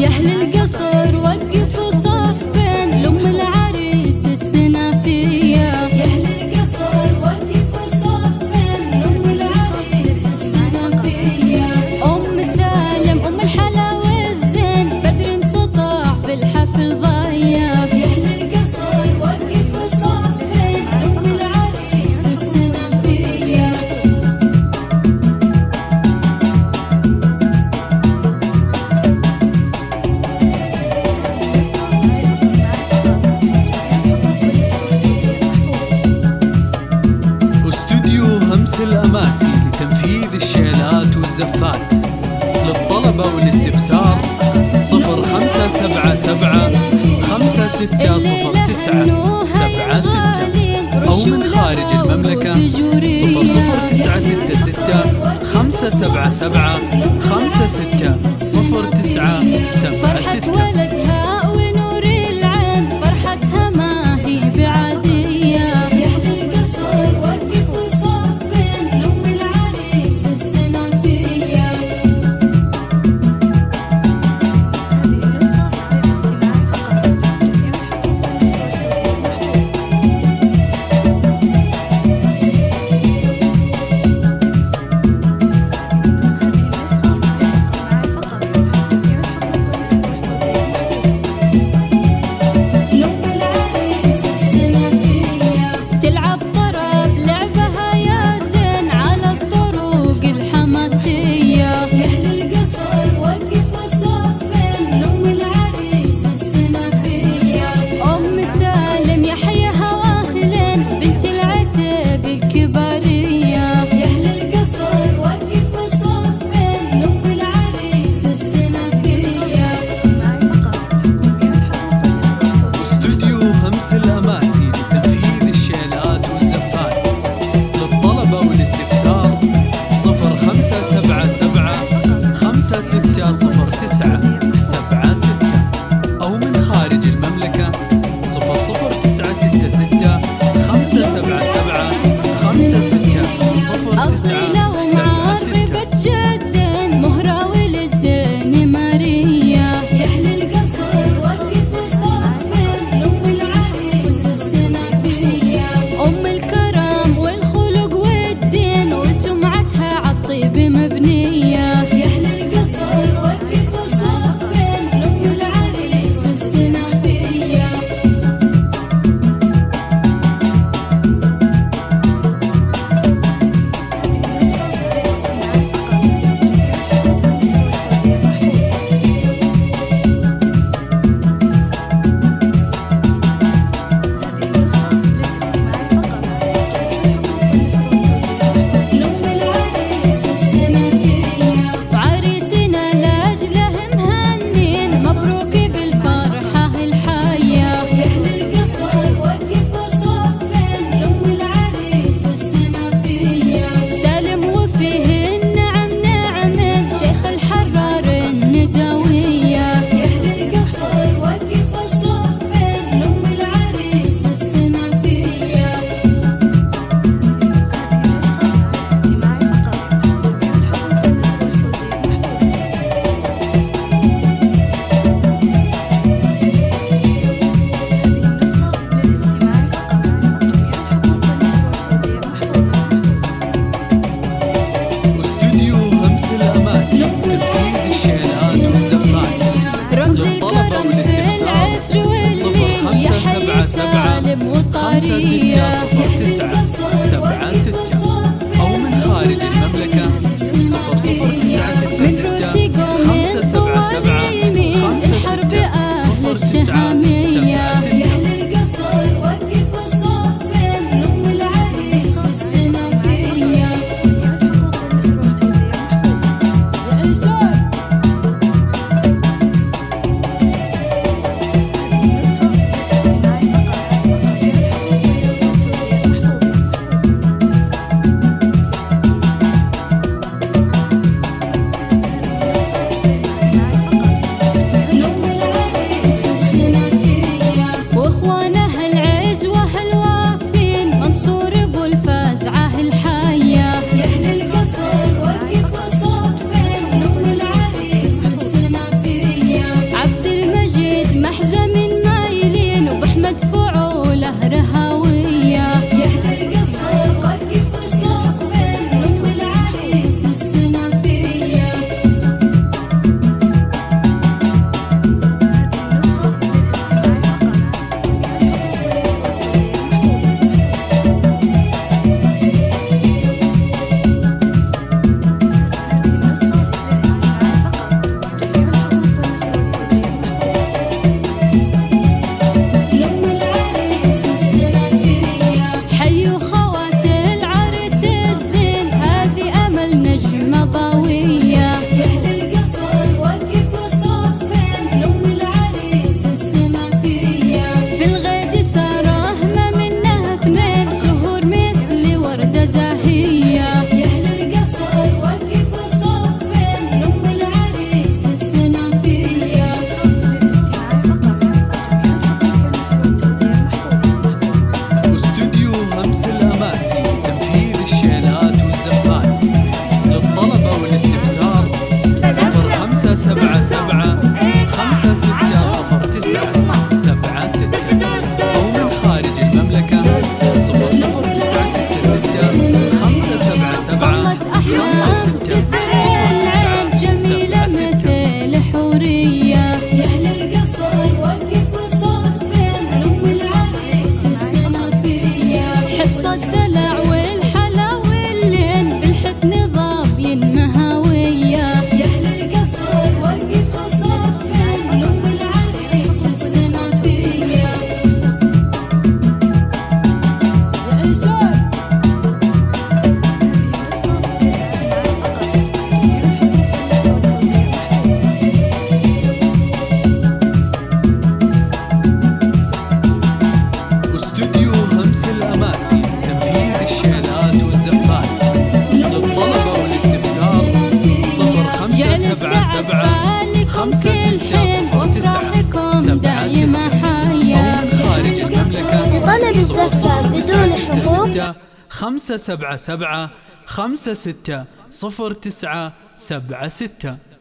يا أهل القصر وقفوا صفين لأم العريس السنافية. يا أهل القصر وقفوا صفين لأم العريس السنافية. أم سالم أم الحلا والزين بدر سطع في الحفل ضيّا. يا أهل القصر وقفوا صفين لأم العريس السنافية. استوديو همس الأماسي لتنفيذ الشيلات والزفات. للطلبة والاستفسار 0577 5609 76 أو من خارج المملكة 0096 577 5609 فرحة 76. ولدها ونور العين فرحتها ما هي بعادية. يا أهل القصر وقفوا صفين لأم العريس السنافية. لأم العريس السنافية تلعب طرب لعبها يا زين على الطرق الحماسية. يا أهل القصر وقفوا صفين لأم العريس السنافية. أم سالم يحياها واهلين بنت العتب الكبارية. يا أهل القصر وقفوا صفين لأم العريس السنافية. استوديو همس الأماسي لتنفيذ الشيلات والزفات. للطلبة والاستفسار 0577 5609 76 أو من خارج المملكة 0096 577 5609 أصيلة ومعربة 76. جدا مهرة وللزين مارية. يا أهل القصر وقفوا صفين لأم العريس السنافية. أم الكرم والخلق والدين وسمعتها عالطيب مبنية. يا أهل القصر وقفوا صفين لأم العريس السنافية. لأم العريس السنافية وعريسنا لأجله مهنين مبروك بالفرحة الحية. يا أهل القصر وقفوا صفين لأم العريس السنافية. سالم وفيه النعم نعم شيخ الحرار الندوية. يا أهل القصر وقفوا صفين لأم العريس السنافية. استوديو همس الأماسي لتنفيذ الشيلات والزفات. رمز للطلبة الكرم في والاستفسار العسر والليل يا حي 0577 سالم وطرية. يا أهل 5609 القصر 76 وقفوا صفين أو من خارج المملكة 0096 من روسي قوم 577 طواليمين الحرب أهل 56 الشهامية. يا 76. أهل القصر وقفوا صفين لأم العريس السنافية. لأم العريس السنافية. 577 56 09 76.